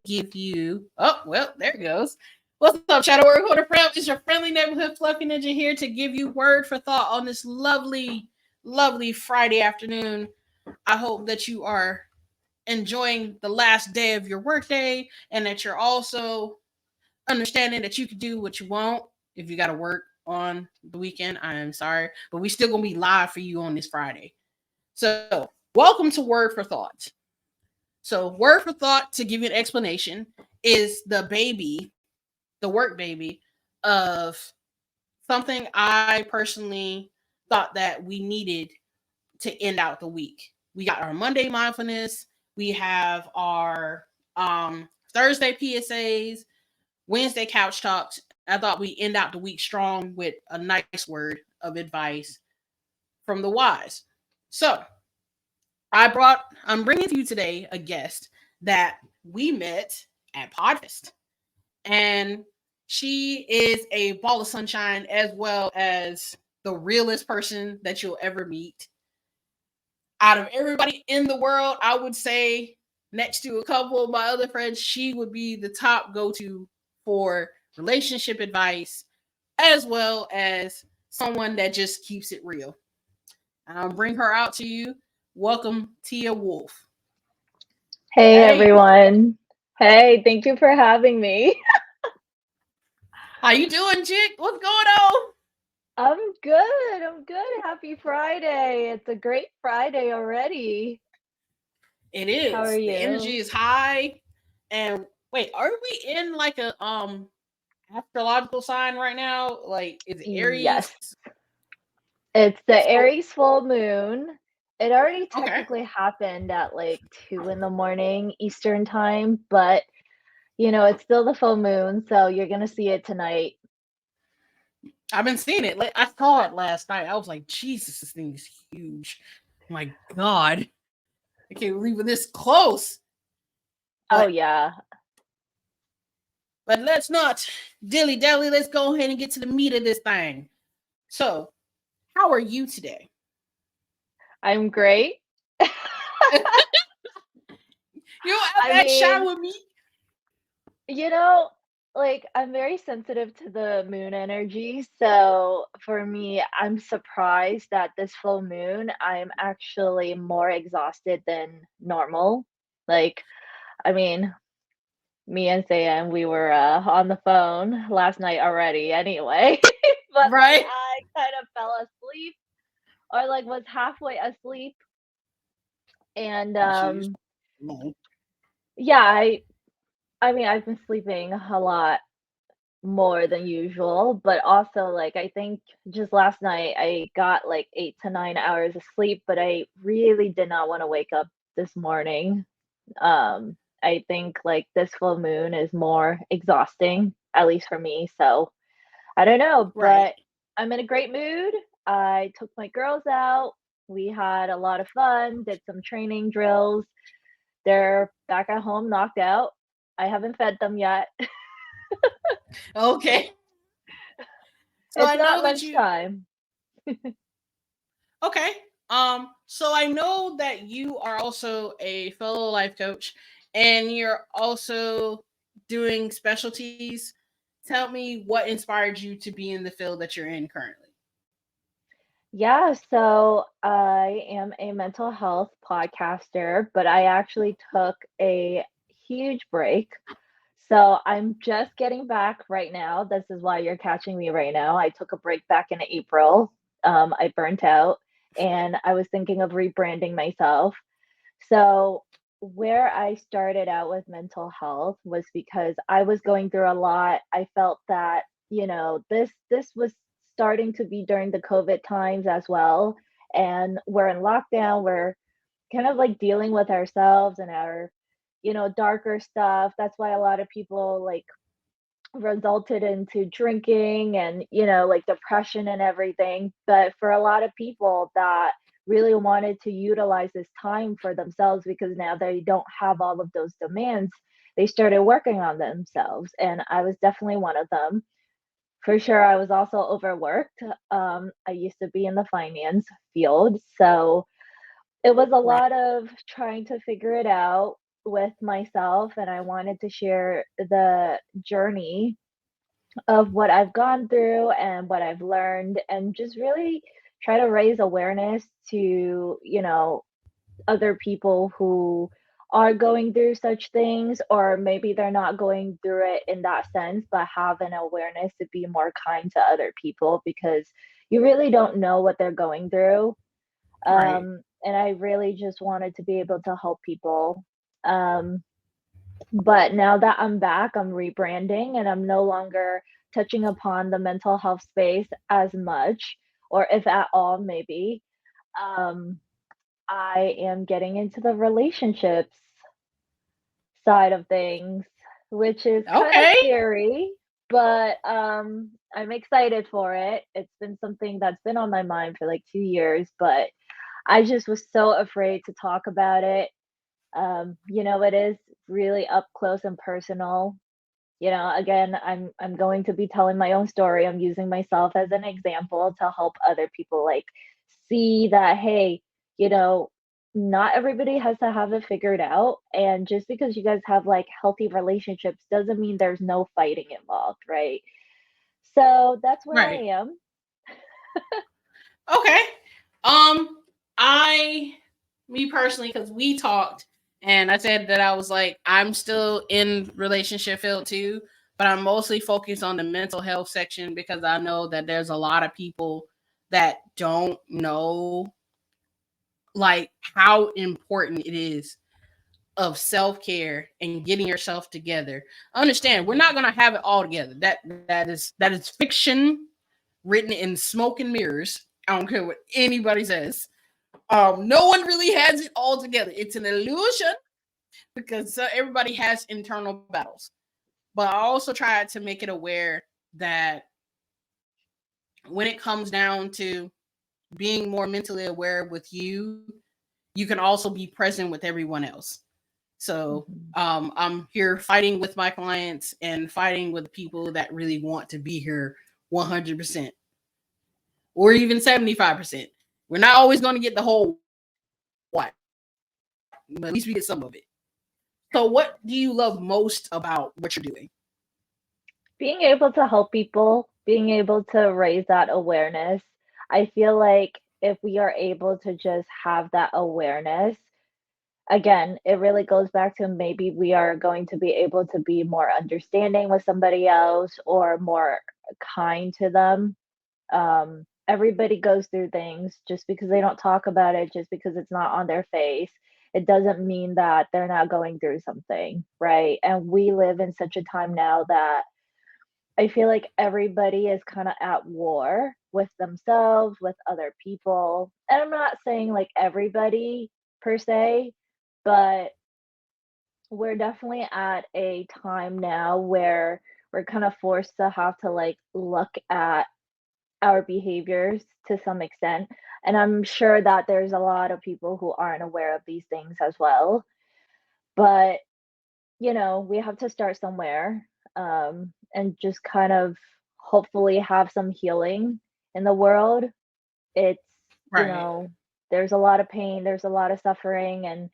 give you. Oh, well, there it goes. What's up, Shadow Word Quarter Prep? It's your friendly neighborhood fluffy ninja here to give you word for thought on this lovely, lovely Friday afternoon. I hope that you are enjoying the last day of your workday and that you're also understanding that you can do what you want. If you got to work on the weekend, I am sorry, but we still gonna be live for you on this Friday. So, welcome to Word for Thought. So, Word for Thought, to give you an explanation, is the work baby of something I personally thought that we needed to end out the week. We got our Monday mindfulness, we have our Thursday PSAs, Wednesday couch talks. I thought we end out the week strong with a nice word of advice from the wise. So, I'm bringing to you today a guest that we met at Podfest. And she is a ball of sunshine as well as the realest person that you'll ever meet. Out of everybody in the world, I would say, next to a couple of my other friends, she would be the top go to for relationship advice as well as someone that just keeps it real. I'll bring her out to you. Welcome, Tia Wolfe. Hey Hey, everyone. Hey, thank you for having me. how you doing, chick? What's going on? I'm good. I'm good. Happy Friday. It's a great Friday already. It How are is. The energy you? is high. And wait, are we in like a astrological sign right now? Like, is it Yes, Aries? it's the So Aries full moon. It already okay. technically happened at like 2 in the morning Eastern time, but it's still the full moon, so you're gonna see it tonight. I've been seeing it. Like, I saw it last night. I was like, Jesus, this thing is huge. My God. I can't believe we're this close. Oh But yeah. let's not dilly dally. Let's go ahead and get to the meat of this thing. So, how are you today? I'm great. You have I that mean, shot with me? You know, I'm very sensitive to the moon energy. So for me, I'm surprised that this full moon, I'm actually more exhausted than normal. Like, I mean, me and Sam, we were on the phone last night already anyway. But Right? I kind of fell asleep or was halfway asleep. And Oh, jeez. yeah, I mean, I've been sleeping a lot more than usual, but also, I think just last night I got, 8 to 9 hours of sleep, but I really did not wanna wake up this morning. I think, this full moon is more exhausting, at least for me, so I don't know, Right. but I'm in a great mood. I took my girls out, we had a lot of fun, did some training drills. They're back at home knocked out. I haven't fed them yet. Okay. So It's I not know that you lunchtime. okay. So I know that you are also a fellow life coach and you're also doing specialties. Tell me what inspired you to be in the field that you're in currently. Yeah, so I am a mental health podcaster, but I actually took a huge break. So I'm just getting back right now. This is why you're catching me right now. I took a break back in April. I burnt out and I was thinking of rebranding myself. So where I started out with mental health was because I was going through a lot. I felt that, this was starting to be during the COVID times as well. And we're in lockdown, we're kind of dealing with ourselves and our, darker stuff. That's why a lot of people resulted into drinking and depression and everything, but for a lot of people that really wanted to utilize this time for themselves because now they don't have all of those demands, they started working on themselves, and I was definitely one of them. For sure, I was also overworked. I used to be in the finance field, so it was a Right. lot of trying to figure it out. with myself and I wanted to share the journey of what I've gone through and what I've learned and just really try to raise awareness to, other people who are going through such things, or maybe they're not going through it in that sense, but have an awareness to be more kind to other people because you really don't know what they're going through. Right. And I really just wanted to be able to help people. Um, but now that I'm back, I'm rebranding and I'm no longer touching upon the mental health space as much, or if at all, maybe. Um, I am getting into the relationships side of things, which is kind of Okay. scary, but I'm excited for it. It's been something that's been on my mind for like 2 years, but I just was so afraid to talk about it. It is really up close and personal. Again, I'm going to be telling my own story. I'm using myself as an example to help other people like see that hey, you know, not everybody has to have it figured out, and just because you guys have like healthy relationships doesn't mean there's no fighting involved, right? So that's where I Right. am. Okay. Um, I, me personally, because we talked and I said that I was like, I'm still in relationship field too, but I'm mostly focused on the mental health section because I know that there's a lot of people that don't know like how important it is of self-care and getting yourself together. Understand, we're not gonna have it all together. That is fiction written in smoke and mirrors. I don't care what anybody says. No one really has it all together. It's an illusion because everybody has internal battles. But I also try to make it aware that when it comes down to being more mentally aware with you, you can also be present with everyone else. So Mhm. I'm here fighting with my clients and fighting with people that really want to be here 100% or even 75%. We're not always going to get the whole what, but at least we get some of it. So, what do you love most about what you're doing? Being able to help people, being able to raise that awareness, I feel like if we are able to just have that awareness, again, it really goes back to maybe we are going to be able to be more understanding with somebody else or more kind to them. Everybody goes through things just because they don't talk about it, just because it's not on their face. It doesn't mean that they're not going through something, right? And we live in such a time now that I feel like everybody is kind of at war with themselves, with other people. And I'm not saying like everybody per se, but we're definitely at a time now where we're kind of forced to have to like look at our behaviors to some extent. And I'm sure that there's a lot of people who aren't aware of these things as well. But, we have to start somewhere, and just kind of hopefully have some healing in the world. It's, you Right, know, there's a lot of pain, there's a lot of suffering, and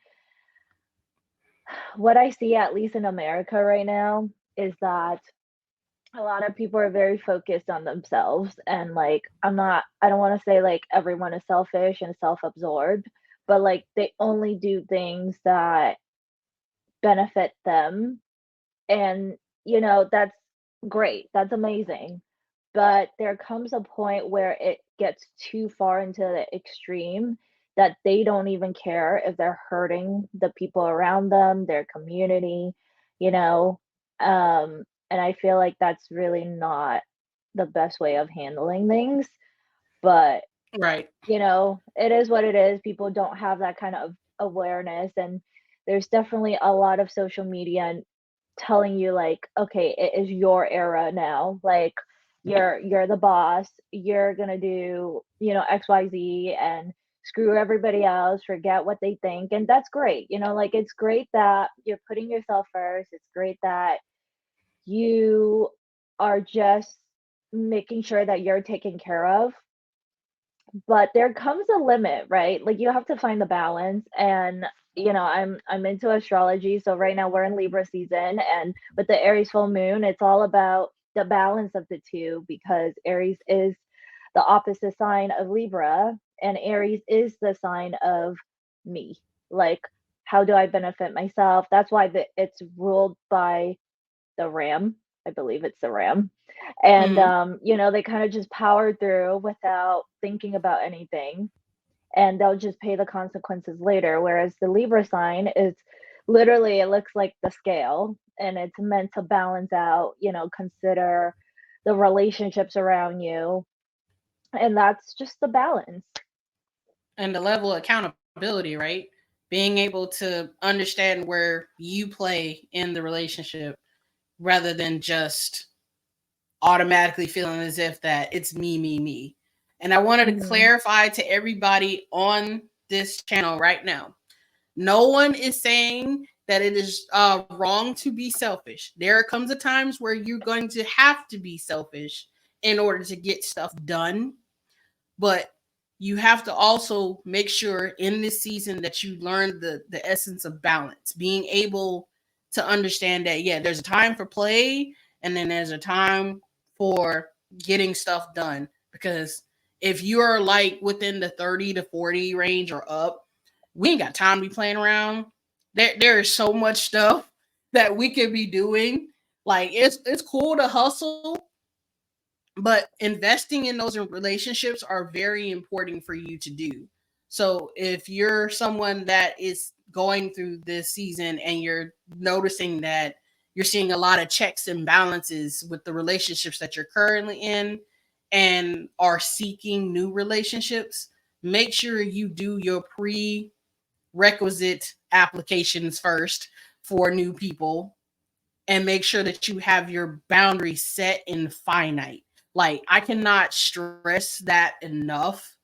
what I see, at least in America right now, is that a lot of people are very focused on themselves. And like, I don't want to say like everyone is selfish and self-absorbed, but like they only do things that benefit them. And, that's great. That's amazing. But there comes a point where it gets too far into the extreme that they don't even care if they're hurting the people around them, their community, you know? And I feel like that's really not the best way of handling things. But, right, it is what it is. People don't have that kind of awareness. And there's definitely a lot of social media telling you like, okay, it is your era now. Like you're the boss. You're gonna do, XYZ and screw everybody else, forget what they think. And that's great. Like it's great that you're putting yourself first. It's great that you are just making sure that you're taken care of. But there comes a limit, right? Like you have to find the balance. And I'm into astrology. So right now we're in Libra season, and with the Aries full moon, it's all about the balance of the two, because Aries is the opposite sign of Libra, and Aries is the sign of me. Like, how do I benefit myself? That's why it's ruled by the ram. I believe it's the ram. And Mm-hmm. they kind of just power through without thinking about anything, and they'll just pay the consequences later. Whereas the Libra sign is literally, it looks like the scale, and it's meant to balance out, consider the relationships around you, and that's just the balance. And the level of accountability, right? Being able to understand where you play in the relationship rather than just automatically feeling as if that it's me, me, me. And I wanted to Hmm. clarify to everybody on this channel right now. No one is saying that it is wrong to be selfish. There comes a times where you're going to have to be selfish in order to get stuff done, but you have to also make sure in this season that you learn the essence of balance, being able to understand that, yeah, there's a time for play and then there's a time for getting stuff done. Because if you're like within the 30 to 40 range or up, we ain't got time to be playing around. There is so much stuff that we could be doing. Like, it's cool to hustle, but investing in those relationships are very important for you to do. So if you're someone that is going through this season and you're noticing that you're seeing a lot of checks and balances with the relationships that you're currently in and are seeking new relationships, make sure you do your prerequisite applications first for new people, and make sure that you have your boundaries set and finite. Like, I cannot stress that enough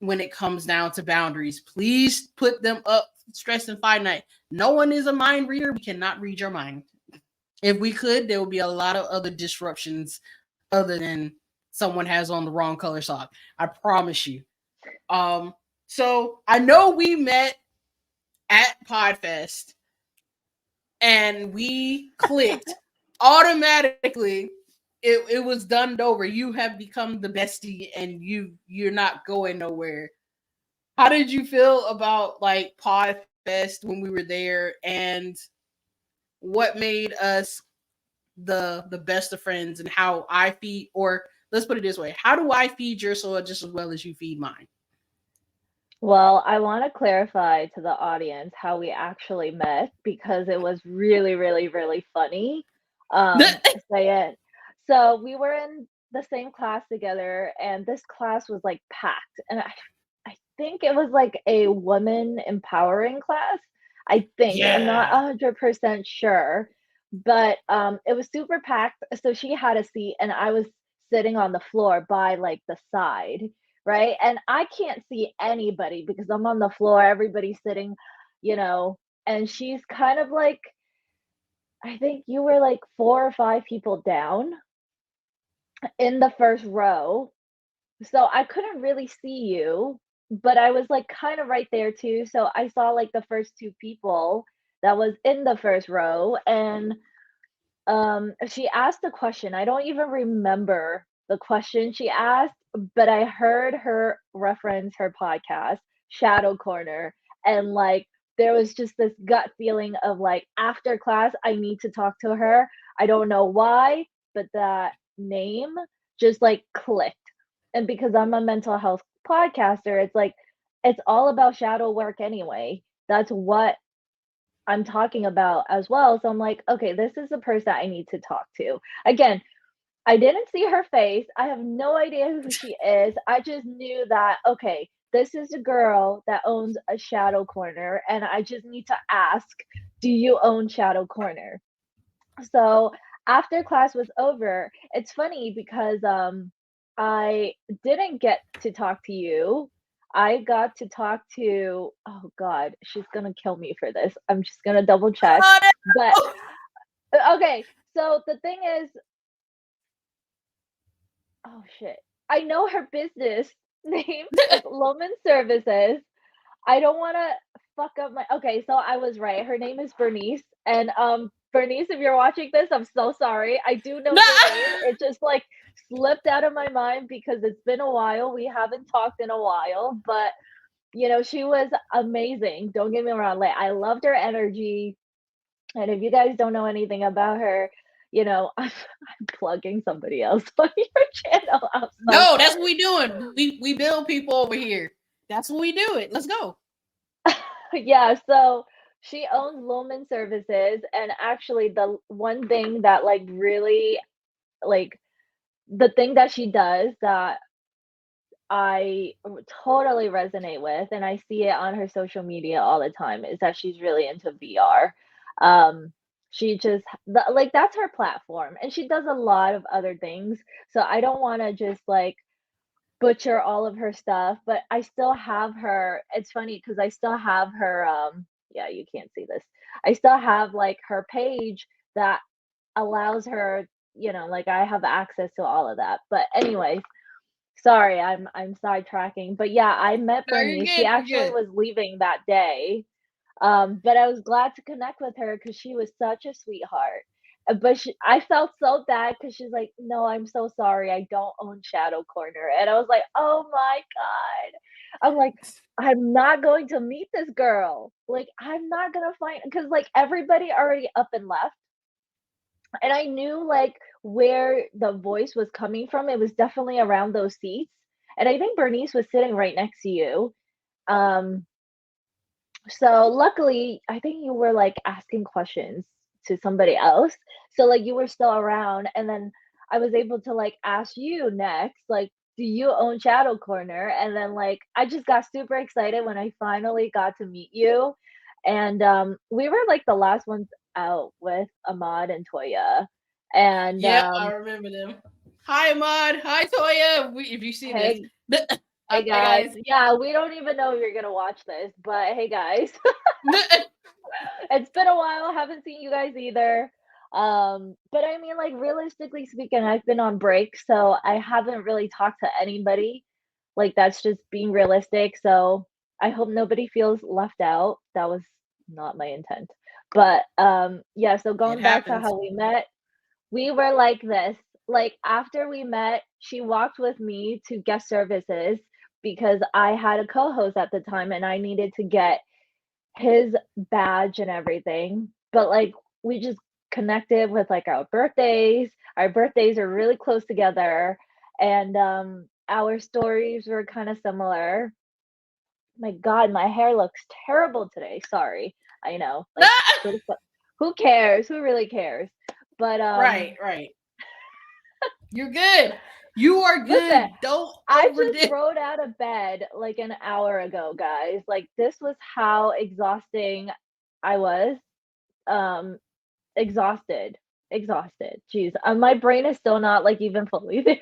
when it comes down to boundaries. Please put them up, stress and finite. No one is a mind reader. We cannot read your mind. If we could, there would be a lot of other disruptions other than someone has on the wrong color sock. I promise you. Um, so I know we met at Podfest and we clicked automatically. It was done over. You have become the bestie and you're not going nowhere. How did you feel about like Podfest when we were there, and what made us the best of friends, and how I feed, or let's put it this way, how do I feed your soul just as well as you feed mine? Well, I want to clarify to the audience how we actually met, because it was really, really, really funny. Say it. So we were in the same class together, and this class was like packed. And I think it was like a woman empowering class. I think. I'm not Yeah. 100% sure, but it was super packed. So she had a seat, and I was sitting on the floor by like the side, right? And I can't see anybody because I'm on the floor, everybody's sitting, you know, and she's kind of like, I think you were like 4 or 5 people down in the first row. So I couldn't really see you, but I was like kind of right there too. So I saw like the first 2 people that was in the first row, and she asked a question. I don't even remember the question she asked, but I heard her reference her podcast, Shadow Corner, and like there was just this gut feeling of like after class I need to talk to her. I don't know why, but that name just like clicked. And because I'm a mental health podcaster, it's like it's all about shadow work anyway. That's what I'm talking about as well. So I'm like, okay, this is the person I need to talk to. Again, I didn't see her face. I have no idea who she is. I just knew that, okay, this is a girl that owns a shadow corner, and I just need to ask, do you own Shadow Corner? So after class was over, it's funny because I didn't get to talk to you. I got to talk to, oh God, she's gonna kill me for this. I'm just gonna double check. Oh, But no! okay, so the thing is, oh shit. I know her business name is Loman Services. I don't want to fuck up my okay, so I was right. Her name is Bernice. And Bernice, if you're watching this, I'm so sorry. I do know No. your name. It just like slipped out of my mind because it's been a while. We haven't talked in a while, but she was amazing. Don't get me wrong. Like I loved her energy. And if you guys don't know anything about her, I'm plugging somebody else on your channel. I'm so No, that's sorry. what we doing. We build people over here. That's what we do it. Let's go. Yeah, so she owns Loman Services, and actually the one thing that like really like the thing that she does that I totally resonate with, and I see it on her social media all the time, is that she's really into VR. She just like that's her platform, and she does a lot of other things. So I don't want to just like butcher all of her stuff, but I still have her. It's funny because I still have her. Yeah, you can't see this. I still have like her page that allows her. Like I have access to all of that. But anyways, sorry, I'm sidetracking, but yeah, I met No, you're Bernice. She good. You're actually good. was leaving that day, but I was glad to connect with her because she was such a sweetheart. But I felt so bad because she's like, "No, I'm so sorry. I don't own Shadow Corner," and I was like, "Oh my god!" I'm like, "I'm not going to meet this girl. Like, I'm not gonna find because like everybody already up and left." And I knew like where the voice was coming from. It was definitely around those seats. And I think Bernice was sitting right next to you. Um, so luckily, I think you were like asking questions to somebody else. So like you were still around, and then I was able to like ask you next, like, do you own Shadow Corner? And then like I just got super excited when I finally got to meet you. And we were like the last ones out with Ahmad and Toya. And Yep, I remember them. Hi, Ahmad. Hi, Toya. If you see this. hey, Hi, hey guys. guys. Yeah, we don't even know if you're gonna watch this, but hey guys. It's been a while, haven't seen you guys either. But I mean, like, realistically speaking, I've been on break, so I haven't really talked to anybody. Like, that's just being realistic. So I hope nobody feels left out. That was not my intent. But yeah, so It going back to happens. how we met, we were like this. Like, after we met, she walked with me to guest services because I had a co host at the time and I needed to get his badge and everything, but, like, we just connected with, like, our birthdays. Our birthdays are really close together, and, our stories were kinda similar. My god, my hair looks terrible today, sorry. I know, like, who cares? Who really cares? But, Right, right. You're good. You are listen, good. Don't I just overdo. rode out of bed, like, an hour ago, guys. Like, this was how exhausting I was. Um, Exhausted, exhausted. Jeez, my brain is still not, like, even fully there.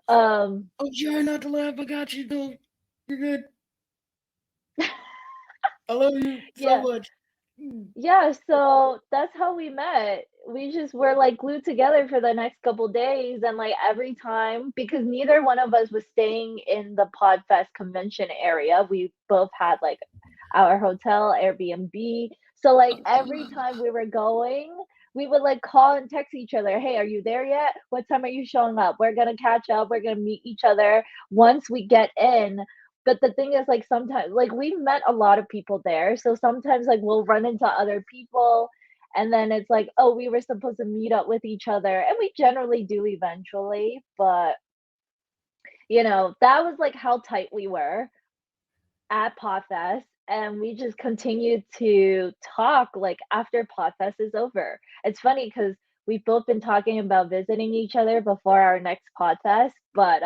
Um, Oh, you're not to laugh. I got you, though. You're good. I love you so yeah, much. Mm. yeah, so that's how we met. We just were, like, glued together for the next couple days, and, like, every time because neither one of us was staying in the Podfest convention area, we both had, like, our hotel, Airbnb, so, like, every time we were going, we would, like, call and text each other, "Hey, are you there yet? What time are you showing up? We're gonna catch up, we're gonna meet each other once we get in." But the thing is, like, sometimes like, we've met a lot of people there, so sometimes, like, we'll run into other people, and then it's like, "Oh, we were supposed to meet up with each other," and we generally do eventually, but, that was, like, how tight we were at Podfest, and we just continued to talk, like, after Podfest is over. It's funny because 'cause we've both been talking about visiting each other before our next Podfest, but,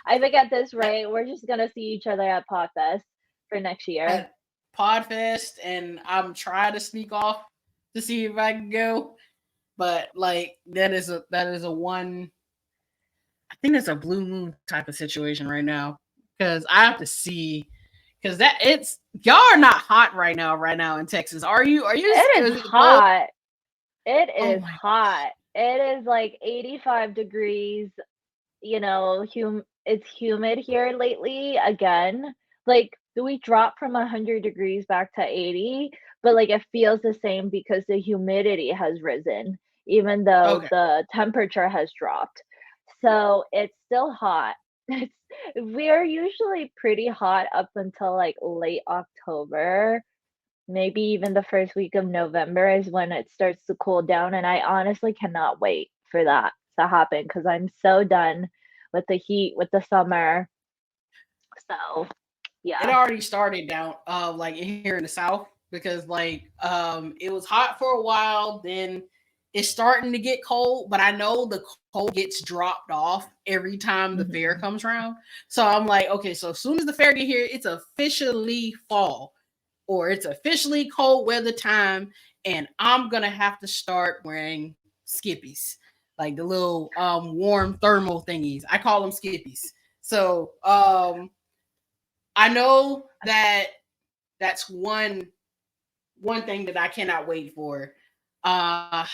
I think at this rate, we're just gonna see each other at Podfest for next year. At Podfest, and I'm trying to sneak off to see if I can go. But like that is a one. I think it's a blue moon type of situation right now because I have to see because that it's y'all are not hot right now. Right now in Texas, are you? Are you? It is Is it cold? hot. It Oh is my! hot. It is, like, 85 degrees, it's humid here lately again. Like, we drop from 100 degrees back to 80, but like it feels the same because the humidity has risen, even though Okay. the temperature has dropped. So it's still hot. It's, we're usually pretty hot up until like late October, maybe even the first week of November is when it starts to cool down. And I honestly cannot wait for that to happen because I'm so done with the heat, with the summer. So, It yeah. already started down like here in the south because like it was hot for a while, then it's starting to get cold, but I know the cold gets dropped off every time the fair Mhm. comes around. So I'm like, okay, so as soon as the fair get here, it's officially fall or it's officially cold weather time, and I'm gonna have to start wearing skippies, like the little warm thermal thingies. I call them skippies. So I know that that's one thing that I cannot wait for. Uh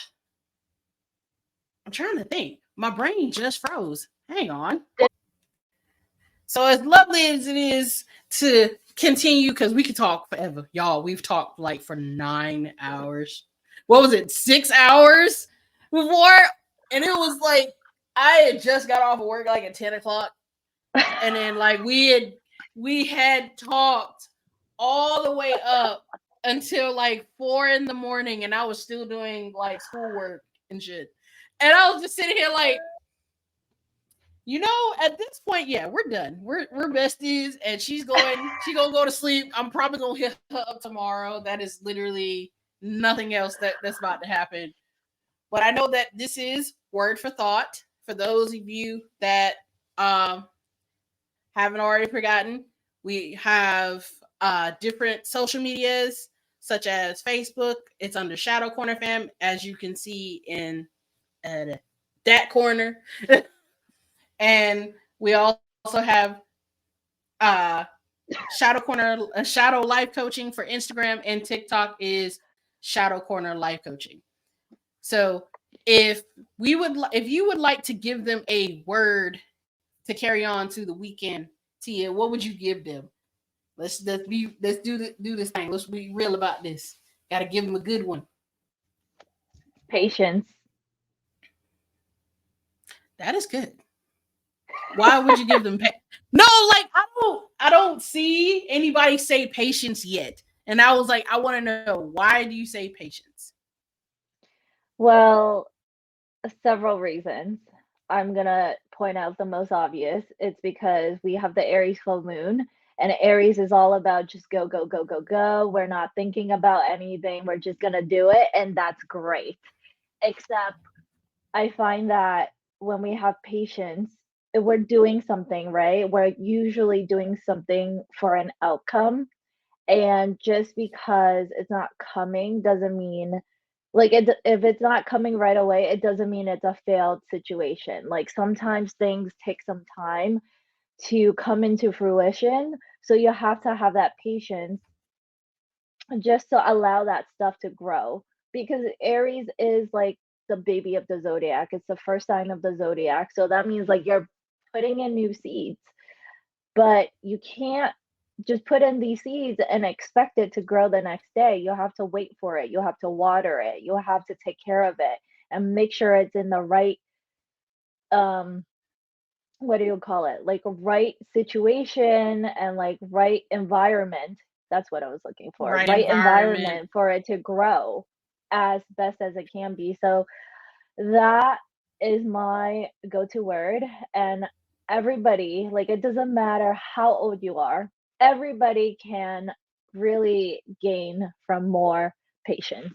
I'm trying to think. My brain just froze. Hang on. So as lovely as it is to continue, because we could talk forever, y'all. We've talked like for 9 hours. What was it? 6 hours before, and it was like I had just got off of work like at 10 o'clock, and then like we had talked all the way up until like 4 in the morning, and I was still doing like schoolwork and shit. And I was just sitting here like, at this point, yeah, we're done. We're besties, and she gonna go to sleep. I'm probably gonna hit her up tomorrow. That is literally nothing else that's about to happen. But I know that this is word for thought for those of you that um haven't already forgotten. We have different social medias such as Facebook. It's under Shadow Corner Fam, as you can see in that corner. And we also have uh, Shadow Life Coaching for Instagram, and TikTok is Shadow Corner Life Coaching. So if you would like to give them a word to carry on to the weekend, Tia, what would you give them? Let's do this thing. Let's be real about this. Got to give them a good one. Patience. That is good. Why would you give them? No, like I don't see anybody say patience yet. And I was like, I want to know, why do you say patience? Well, several reasons. I'm gonna point out the most obvious. It's because we have the Aries full moon, and Aries is all about just go, go, go, go, go. We're not thinking about anything. We're just gonna do it, and that's great. Except I find that when we have patience, if we're doing something, right? We're usually doing something for an outcome. And just because it's not coming doesn't mean like if it's not coming right away, it doesn't mean it's a failed situation. Like sometimes things take some time to come into fruition. So you have to have that patience just to allow that stuff to grow because Aries is like the baby of the zodiac. It's the first sign of the zodiac. So that means like you're putting in new seeds, but you can't just put in these seeds and expect it to grow the next day. You have to wait for it. You have to water it. You have to take care of it and make sure it's in the right um what do you call it? Like right situation and like right environment. That's what I was looking for. Right Right environment. environment for it to grow as best as it can be. So that is my go-to word. And everybody, like it doesn't matter how old you are, everybody can really gain from more patience.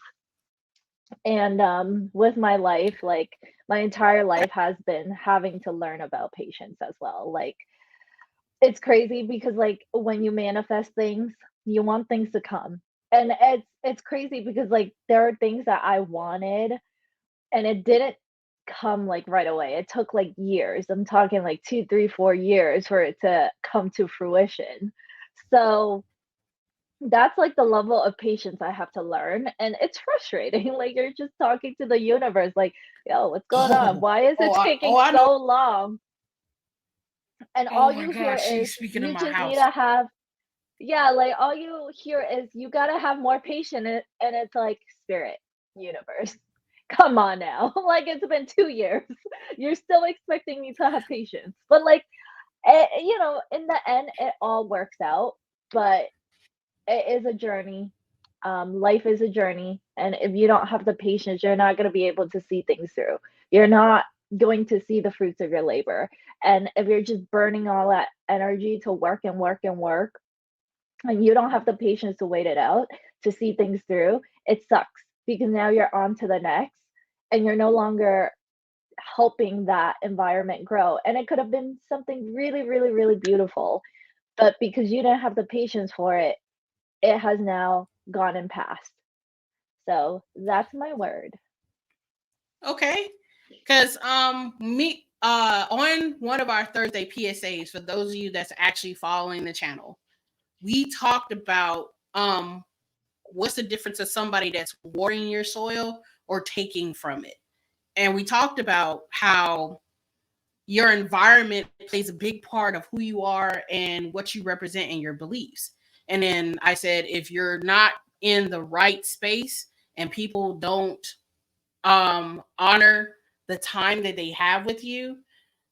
And with my life, like my entire life has been having to learn about patience as well. Like it's crazy because like when you manifest things, you want things to come. And it's crazy because like there are things that I wanted and it didn't come like right away. It took like years. I'm talking like 2, 3, 4 years for it to come to fruition. So that's like the level of patience I have to learn. And it's frustrating. Like you're just talking to the universe, like, yo, what's going on? Oh, Why is it taking I know. so long? And Oh all my you hear gosh, is she's speaking in you my just need house. to have Yeah, like all you hear is you gotta have more patience, and it's like spirit, universe. Come on now. Like it's been 2 years. You're still expecting me to have patience. But like in the end it all works out, but it is a journey. Life is a journey, and if you don't have the patience, you're not going to be able to see things through. You're not going to see the fruits of your labor. And if you're just burning all that energy to work and work and work, and you don't have the patience to wait it out, to see things through, it sucks because now you're on to the next, and you're no longer helping that environment grow. And it could have been something really, really, really beautiful, but because you didn't have the patience for it, it has now gone and passed. So that's my word. Okay. Because me on one of our Thursday PSAs, for those of you that's actually following the channel, we talked about what's the difference of somebody that's watering your soil or taking from it. And we talked about how your environment plays a big part of who you are and what you represent in your beliefs. And then I said, if you're not in the right space and people don't honor the time that they have with you,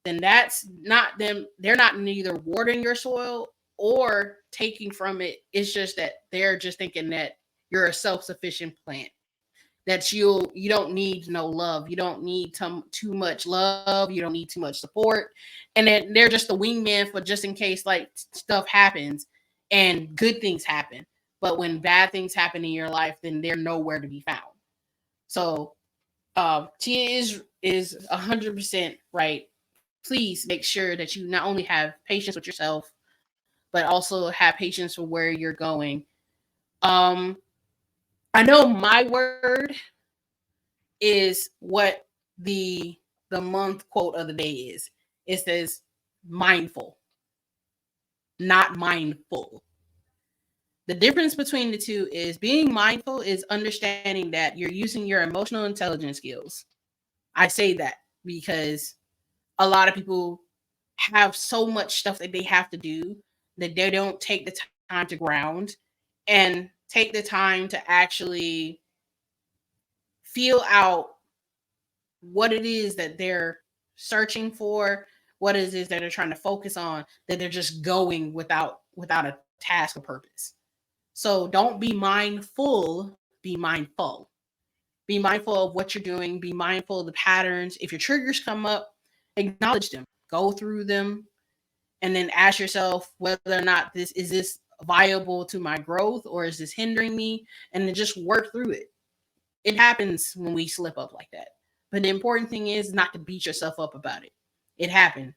then that's not them. They're not neither watering your soil or taking from it. It's just that they're just thinking that you're a self-sufficient plant. That you don't need no love. You don't need too much love. You don't need too much support. And then they're just the wingman for just in case like stuff happens and good things happen. But when bad things happen in your life, then they're nowhere to be found. So Tia is 100% right. Please make sure that you not only have patience with yourself, but also have patience for where you're going. Um, I know my word is what the the month quote of the day is. It says mindful, not mindful. The difference between the two is being mindful is understanding that you're using your emotional intelligence skills. I say that because a lot of people have so much stuff that they have to do that they don't take the time to ground and take the time to actually feel out what it is that they're searching for, what it is that they're trying to focus on, that they're just going without a task or purpose. So don't be mindful, be mindful. Be mindful of what you're doing, be mindful of the patterns. If your triggers come up, acknowledge them, go through them, and then ask yourself whether or not this viable to my growth or is this hindering me, and then just work through it. It happens when we slip up like that. But the important thing is not to beat yourself up about it. It happened.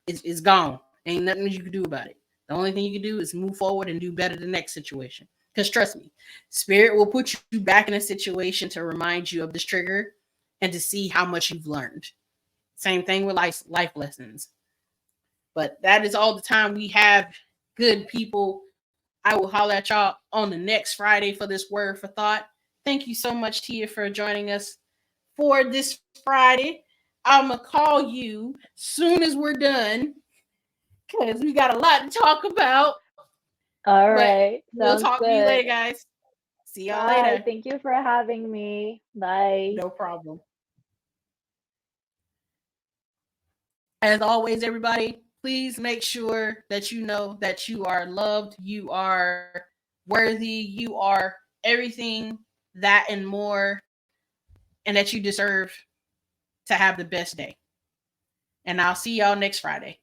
It's gone. Ain't nothing you can do about it. The only thing you can do is move forward and do better the next situation. Because trust me, spirit will put you back in a situation to remind you of this trigger and to see how much you've learned. Same thing with life lessons. But that is all the time we have, good people. I will holler at y'all on the next Friday for this word for thought. Thank you so much, Tia, for joining us for this Friday. I'm going to call you soon as we're done because we got a lot to talk about. All But right. we'll Sounds talk to you later, good. guys. See y'all Bye. later. Thank you for having me. Bye. No problem. As always, everybody, please make sure that you know that you are loved, you are worthy, you are everything, that and more, and that you deserve to have the best day. And I'll see y'all next Friday.